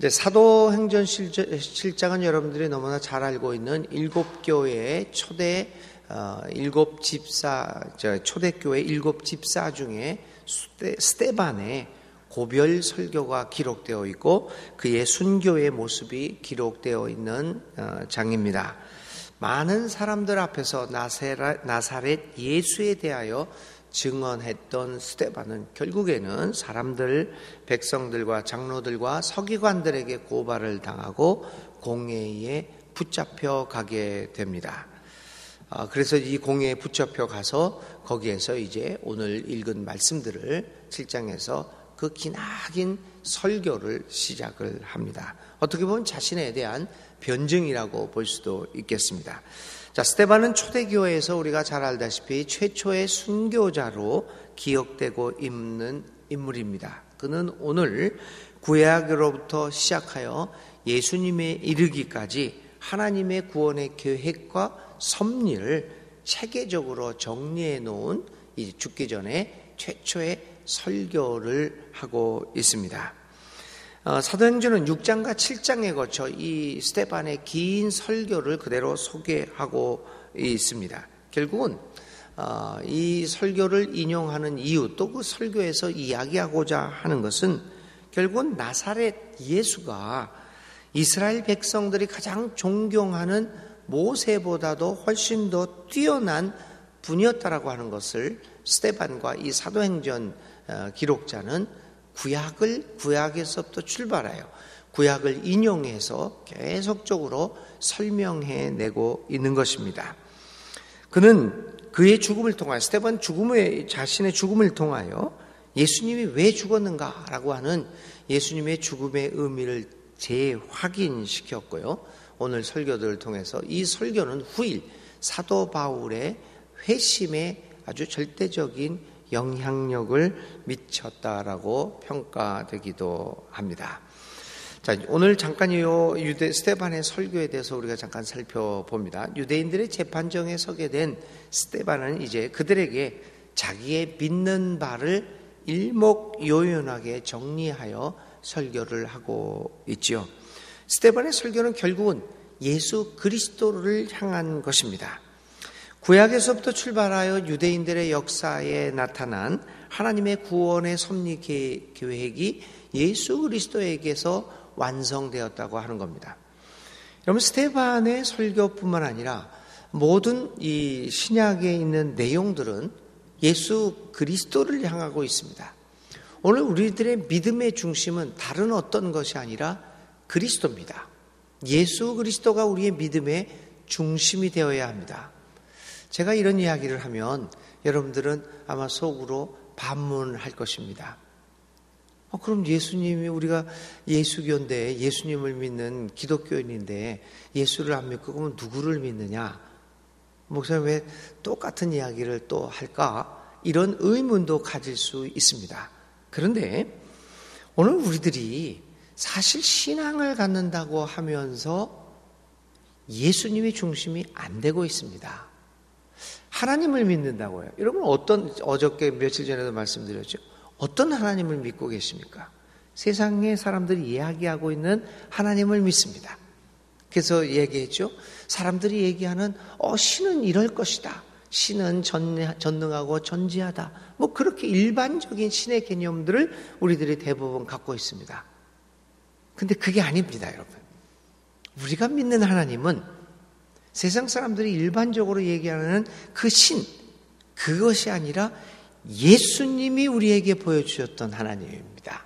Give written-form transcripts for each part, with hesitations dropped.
이제 사도행전 실장은 여러분들이 너무나 잘 알고 있는 일곱 교회의 초대 일곱 집사, 초대교회 일곱 집사 중에 스데반의 고별 설교가 기록되어 있고 그의 순교의 모습이 기록되어 있는 장입니다. 많은 사람들 앞에서 나사렛 예수에 대하여 증언했던 스데반은 결국에는 사람들, 백성들과 장로들과 서기관들에게 고발을 당하고 공회에 붙잡혀 가게 됩니다. 그래서 이 공회에 붙잡혀 가서 거기에서 이제 오늘 읽은 말씀들을 7장에서 그 기나긴 설교를 시작을 합니다. 어떻게 보면 자신에 대한 변증이라고 볼 수도 있겠습니다. 자, 스데반은 초대교회에서 우리가 잘 알다시피 최초의 순교자로 기억되고 있는 인물입니다. 그는 오늘 구약으로부터 시작하여 예수님에 이르기까지 하나님의 구원의 계획과 섭리를 체계적으로 정리해 놓은 이 죽기 전에 최초의 설교를 하고 있습니다. 사도행전은 6장과 7장에 거쳐 이 스데반의 긴 설교를 그대로 소개하고 있습니다. 결국은 이 설교를 인용하는 이유, 또 그 설교에서 이야기하고자 하는 것은 결국은 나사렛 예수가 이스라엘 백성들이 가장 존경하는 모세보다도 훨씬 더 뛰어난 분이었다라고 하는 것을 스데반과 이 사도행전 기록자는 구약에서부터 출발하여 구약을 인용해서 계속적으로 설명해내고 있는 것입니다. 그는 그의 죽음을 통하여 스데반 자신의 죽음을 통하여 예수님이 왜 죽었는가라고 하는 예수님의 죽음의 의미를 재확인시켰고요. 오늘 설교들을 통해서 이 설교는 후일 사도 바울의 회심에 아주 절대적인 영향력을 미쳤다라고 평가되기도 합니다. 자, 오늘 잠깐 이 스데반의 설교에 대해서 우리가 잠깐 살펴봅니다. 유대인들의 재판정에 서게 된 스데반은 이제 그들에게 자기의 믿는 바를 일목요연하게 정리하여 설교를 하고 있지요. 스데반의 설교는 결국은 예수 그리스도를 향한 것입니다. 구약에서부터 출발하여 유대인들의 역사에 나타난 하나님의 구원의 섭리 계획이 예수 그리스도에게서 완성되었다고 하는 겁니다. 여러분, 스데반의 설교뿐만 아니라 모든 이 신약에 있는 내용들은 예수 그리스도를 향하고 있습니다. 오늘 우리들의 믿음의 중심은 다른 어떤 것이 아니라 그리스도입니다. 예수 그리스도가 우리의 믿음의 중심이 되어야 합니다. 제가 이런 이야기를 하면 여러분들은 아마 속으로 반문할 것입니다. 그럼 예수님이 우리가 예수교인데 예수님을 믿는 기독교인인데 예수를 안 믿고 그러면 누구를 믿느냐? 목사님 왜 똑같은 이야기를 또 할까? 이런 의문도 가질 수 있습니다. 그런데 오늘 우리들이 사실 신앙을 갖는다고 하면서 예수님의 중심이 안 되고 있습니다. 하나님을 믿는다고요. 여러분 어저께 며칠 전에도 말씀드렸죠. 어떤 하나님을 믿고 계십니까? 세상의 사람들이 이야기하고 있는 하나님을 믿습니다. 그래서 얘기했죠. 사람들이 얘기하는 신은 이럴 것이다. 신은 전능하고 전지하다. 뭐 그렇게 일반적인 신의 개념들을 우리들이 대부분 갖고 있습니다. 근데 그게 아닙니다, 여러분. 우리가 믿는 하나님은 세상 사람들이 일반적으로 얘기하는 그 신, 그것이 아니라 예수님이 우리에게 보여주셨던 하나님입니다.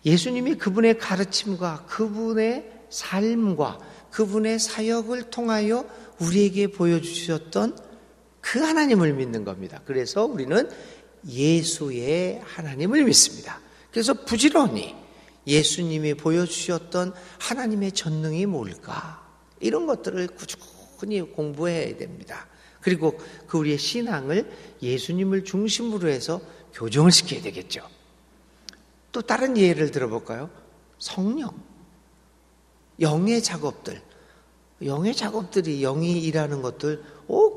예수님이 그분의 가르침과 그분의 삶과 그분의 사역을 통하여 우리에게 보여주셨던 그 하나님을 믿는 겁니다. 그래서 우리는 예수의 하나님을 믿습니다. 그래서 부지런히 예수님이 보여주셨던 하나님의 전능이 뭘까? 이런 것들을 꾸준히 공부해야 됩니다. 그리고 그 우리의 신앙을 예수님을 중심으로 해서 교정을 시켜야 되겠죠. 또 다른 예를 들어볼까요? 성령, 영의 작업들. 영의 작업들이, 영이 일하는 것들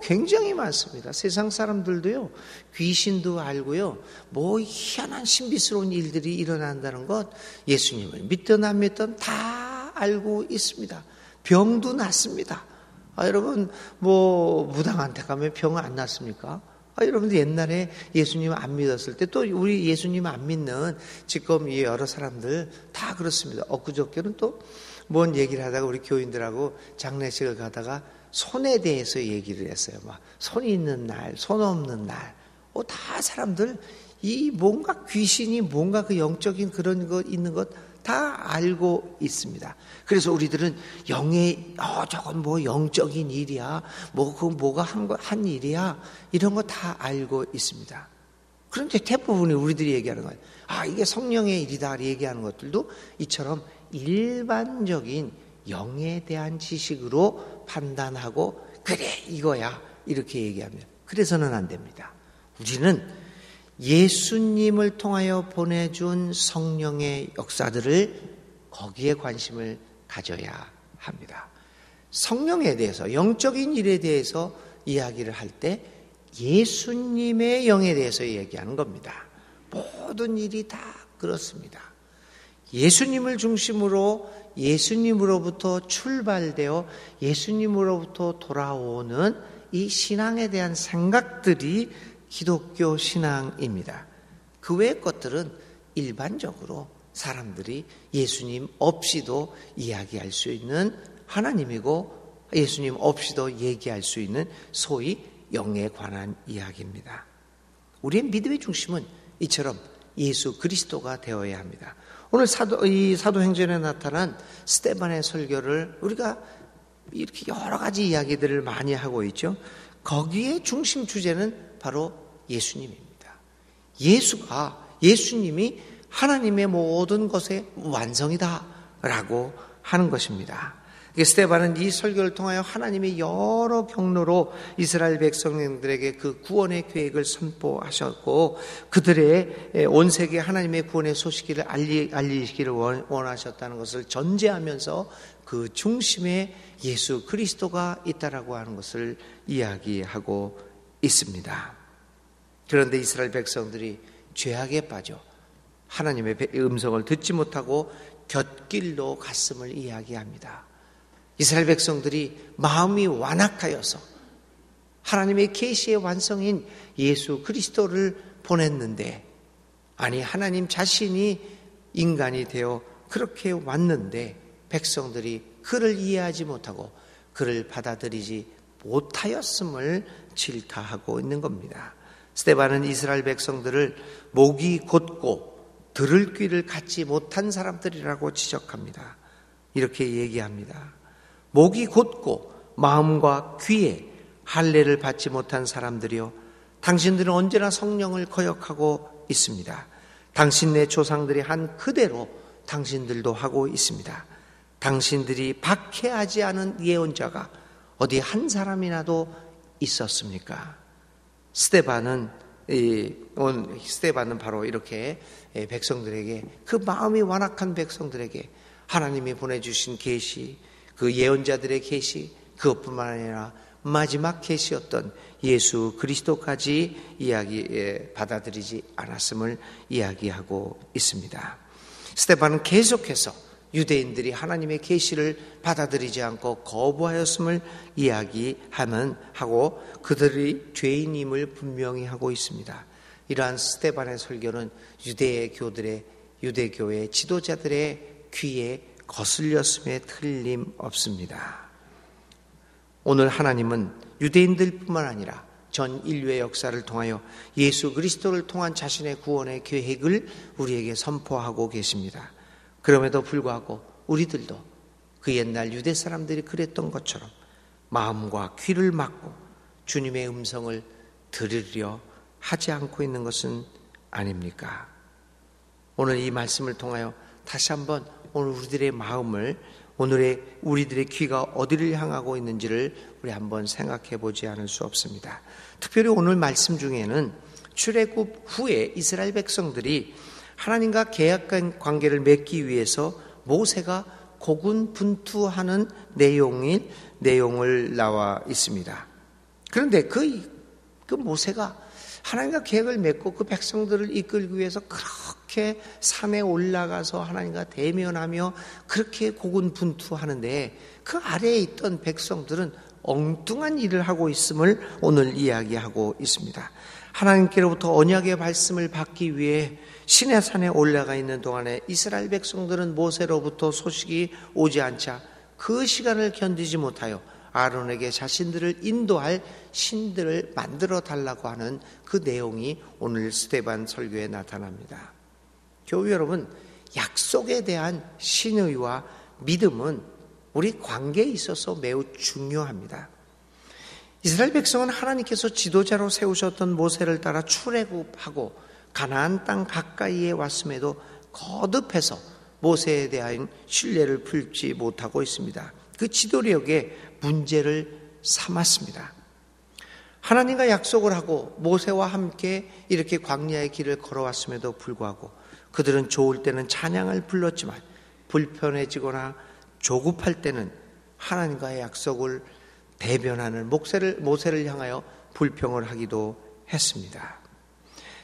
굉장히 많습니다. 세상 사람들도요, 귀신도 알고요, 뭐 희한한 신비스러운 일들이 일어난다는 것, 예수님을 믿든 안 믿든 다 알고 있습니다. 병도 낫습니다. 여러분, 뭐 무당한테 가면 병 안 낫습니까? 여러분들 옛날에 예수님 안 믿었을 때, 또 우리 예수님 안 믿는 지금 이 여러 사람들 다 그렇습니다. 엊그저께는 또 뭔 얘기를 하다가 우리 교인들하고 장례식을 가다가 손에 대해서 얘기를 했어요. 막 손이 있는 날, 손 없는 날. 다 사람들 이 뭔가 귀신이 뭔가 그 영적인 그런 것 있는 것 다 알고 있습니다. 그래서 우리들은 영의 저건 뭐 영적인 일이야, 뭐 그 뭐가 한 일이야, 이런 거 다 알고 있습니다. 그런데 대부분이 우리들이 얘기하는 거예요. 이게 성령의 일이다 얘기하는 것들도 이처럼 일반적인 영에 대한 지식으로 판단하고 그래 이거야 이렇게 얘기하면 그래서는 안 됩니다. 우리는 예수님을 통하여 보내준 성령의 역사들을 거기에 관심을 가져야 합니다. 성령에 대해서, 영적인 일에 대해서 이야기를 할 때 예수님의 영에 대해서 얘기하는 겁니다. 모든 일이 다 그렇습니다. 예수님을 중심으로 예수님으로부터 출발되어 예수님으로부터 돌아오는 이 신앙에 대한 생각들이 기독교 신앙입니다. 그 외의 것들은 일반적으로 사람들이 예수님 없이도 이야기할 수 있는 하나님이고 예수님 없이도 얘기할 수 있는 소위 영에 관한 이야기입니다. 우리의 믿음의 중심은 이처럼 예수 그리스도가 되어야 합니다. 오늘 사도행전에 나타난 스데반의 설교를 우리가 이렇게 여러 가지 이야기들을 많이 하고 있죠. 거기에 중심 주제는 바로 예수님입니다. 예수님이 하나님의 모든 것의 완성이다라고 하는 것입니다. 스데반은 이 설교를 통하여 하나님의 여러 경로로 이스라엘 백성들에게 그 구원의 계획을 선포하셨고 그들의 온 세계 하나님의 구원의 소식을 알리시기를 원하셨다는 것을 전제하면서 그 중심에 예수 그리스도가 있다라고 하는 것을 이야기하고 있습니다. 그런데 이스라엘 백성들이 죄악에 빠져 하나님의 음성을 듣지 못하고 곁길로 갔음을 이야기합니다. 이스라엘 백성들이 마음이 완악하여서 하나님의 계시의 완성인 예수 그리스도를 보냈는데, 아니 하나님 자신이 인간이 되어 그렇게 왔는데 백성들이 그를 이해하지 못하고 그를 받아들이지 못하였음을 질타하고 있는 겁니다. 스데반은 이스라엘 백성들을 목이 곧고 들을 귀를 갖지 못한 사람들이라고 지적합니다. 이렇게 얘기합니다. 목이 곧고 마음과 귀에 할례를 받지 못한 사람들이요, 당신들은 언제나 성령을 거역하고 있습니다. 당신네 조상들이 한 그대로 당신들도 하고 있습니다. 당신들이 박해하지 않은 예언자가 어디 한 사람이라도 있었습니까? 스데반은 바로 이렇게 백성들에게, 그 마음이 완악한 백성들에게 하나님이 보내주신 계시, 그 예언자들의 계시, 그것뿐만 아니라 마지막 계시였던 예수 그리스도까지 받아들이지 않았음을 이야기하고 있습니다. 스데반은 계속해서 유대인들이 하나님의 계시를 받아들이지 않고 거부하였음을 하고 그들이 죄인임을 분명히 하고 있습니다. 이러한 스데반의 설교는 유대교의 지도자들의 귀에 거슬렸음에 틀림없습니다. 오늘 하나님은 유대인들뿐만 아니라 전 인류의 역사를 통하여 예수 그리스도를 통한 자신의 구원의 계획을 우리에게 선포하고 계십니다. 그럼에도 불구하고 우리들도 그 옛날 유대 사람들이 그랬던 것처럼 마음과 귀를 막고 주님의 음성을 들으려 하지 않고 있는 것은 아닙니까? 오늘 이 말씀을 통하여 다시 한번 오늘 우리들의 마음을, 우리들의 귀가 어디를 향하고 있는지를 우리 한번 생각해 보지 않을 수 없습니다. 특별히 오늘 말씀 중에는 출애굽 후에 이스라엘 백성들이 하나님과 계약한 관계를 맺기 위해서 모세가 고군분투하는 내용을 나와 있습니다. 그런데 그 모세가 하나님과 계획을 맺고 그 백성들을 이끌기 위해서 그렇게 산에 올라가서 하나님과 대면하며 그렇게 고군분투하는데 그 아래에 있던 백성들은 엉뚱한 일을 하고 있음을 오늘 이야기하고 있습니다. 하나님께로부터 언약의 말씀을 받기 위해 시내산에 올라가 있는 동안에 이스라엘 백성들은 모세로부터 소식이 오지 않자 그 시간을 견디지 못하여 아론에게 자신들을 인도할 신들을 만들어 달라고 하는 그 내용이 오늘 스데반 설교에 나타납니다. 교우 여러분, 약속에 대한 신의와 믿음은 우리 관계에 있어서 매우 중요합니다. 이스라엘 백성은 하나님께서 지도자로 세우셨던 모세를 따라 출애굽하고 가나안 땅 가까이에 왔음에도 거듭해서 모세에 대한 신뢰를 풀지 못하고 있습니다. 그 지도력에 문제를 삼았습니다. 하나님과 약속을 하고 모세와 함께 이렇게 광야의 길을 걸어왔음에도 불구하고 그들은 좋을 때는 찬양을 불렀지만 불편해지거나 조급할 때는 하나님과의 약속을 대변하는 모세를 향하여 불평을 하기도 했습니다.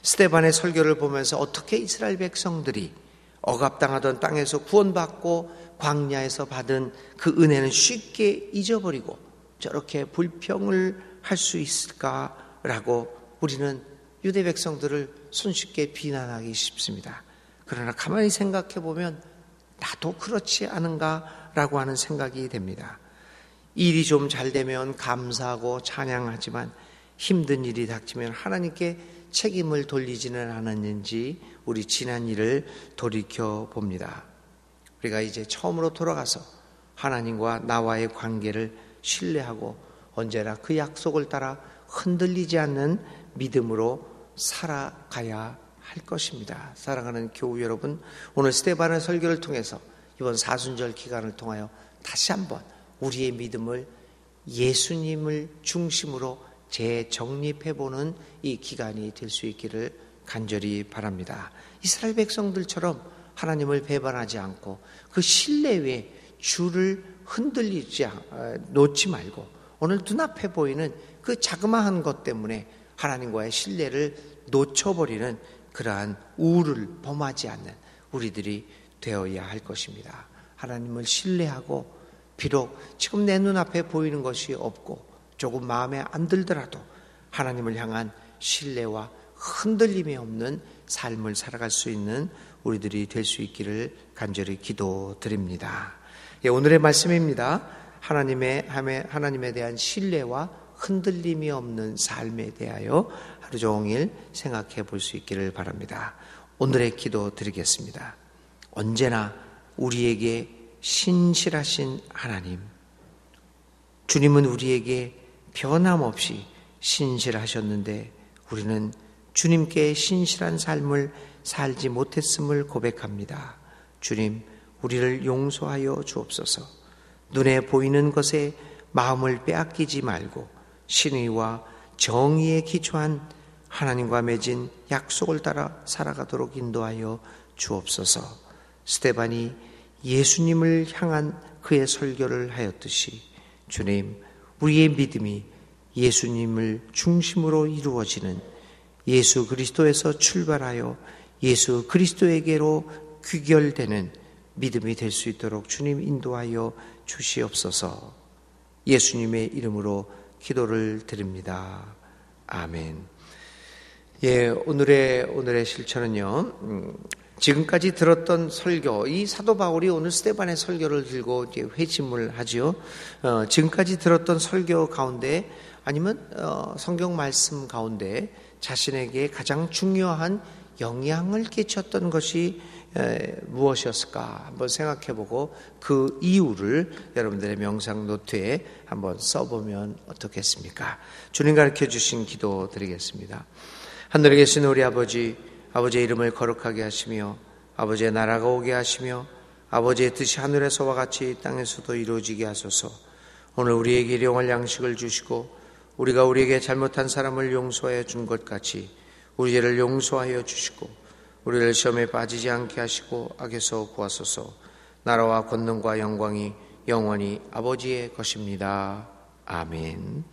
스데반의 설교를 보면서 어떻게 이스라엘 백성들이 억압당하던 땅에서 구원받고 광야에서 받은 그 은혜는 쉽게 잊어버리고 저렇게 불평을 할 수 있을까라고 우리는 유대 백성들을 손쉽게 비난하기 쉽습니다. 그러나 가만히 생각해 보면 나도 그렇지 않은가라고 하는 생각이 됩니다. 일이 좀 잘 되면 감사하고 찬양하지만 힘든 일이 닥치면 하나님께 책임을 돌리지는 않았는지 우리 지난 일을 돌이켜 봅니다. 우리가 이제 처음으로 돌아가서 하나님과 나와의 관계를 신뢰하고 언제나 그 약속을 따라 흔들리지 않는 믿음으로 살아가야 할 것입니다. 사랑하는 교우 여러분, 오늘 스데반의 설교를 통해서 이번 사순절 기간을 통하여 다시 한번 우리의 믿음을 예수님을 중심으로 재정립해보는 이 기간이 될 수 있기를 간절히 바랍니다. 이스라엘 백성들처럼 하나님을 배반하지 않고 그 신뢰의 줄을 놓지 말고 오늘 눈앞에 보이는 그 자그마한 것 때문에 하나님과의 신뢰를 놓쳐버리는 그러한 우울을 범하지 않는 우리들이 되어야 할 것입니다. 하나님을 신뢰하고 비록 지금 내 눈앞에 보이는 것이 없고 조금 마음에 안 들더라도 하나님을 향한 신뢰와 흔들림이 없는 삶을 살아갈 수 있는 우리들이 될 수 있기를 간절히 기도드립니다. 오늘의 말씀입니다. 하나님에 대한 신뢰와 흔들림이 없는 삶에 대하여 하루 종일 생각해 볼 수 있기를 바랍니다. 오늘의 기도 드리겠습니다. 언제나 우리에게 신실하신 하나님, 주님은 우리에게 변함없이 신실하셨는데 우리는 주님께 신실한 삶을 살지 못했음을 고백합니다. 주님, 우리를 용서하여 주옵소서. 눈에 보이는 것에 마음을 빼앗기지 말고 신의와 정의에 기초한 하나님과 맺은 약속을 따라 살아가도록 인도하여 주옵소서. 스데반이 예수님을 향한 그의 설교를 하였듯이 주님, 우리의 믿음이 예수님을 중심으로 이루어지는 예수 그리스도에서 출발하여 예수 그리스도에게로 귀결되는 믿음이 될 수 있도록 주님 인도하여 주시옵소서. 예수님의 이름으로 기도를 드립니다. 아멘. 오늘의 실천은요. 지금까지 들었던 설교, 이 사도 바울이 오늘 스데반의 설교를 들고 이제 회심을 하지요. 지금까지 들었던 설교 가운데 아니면 성경 말씀 가운데 자신에게 가장 중요한 영향을 끼쳤던 것이 무엇이었을까 한번 생각해보고 그 이유를 여러분들의 명상 노트에 한번 써보면 어떻겠습니까? 주님 가르쳐 주신 기도 드리겠습니다. 하늘에 계신 우리 아버지의 이름을 거룩하게 하시며 아버지의 나라가 오게 하시며 아버지의 뜻이 하늘에서와 같이 땅에서도 이루어지게 하소서. 오늘 우리에게 일용할 양식을 주시고 우리가 우리에게 잘못한 사람을 용서해 준 것 같이 우리 죄를 용서하여 주시고 우리를 시험에 빠지지 않게 하시고 악에서 구하소서. 나라와 권능과 영광이 영원히 아버지의 것입니다. 아멘.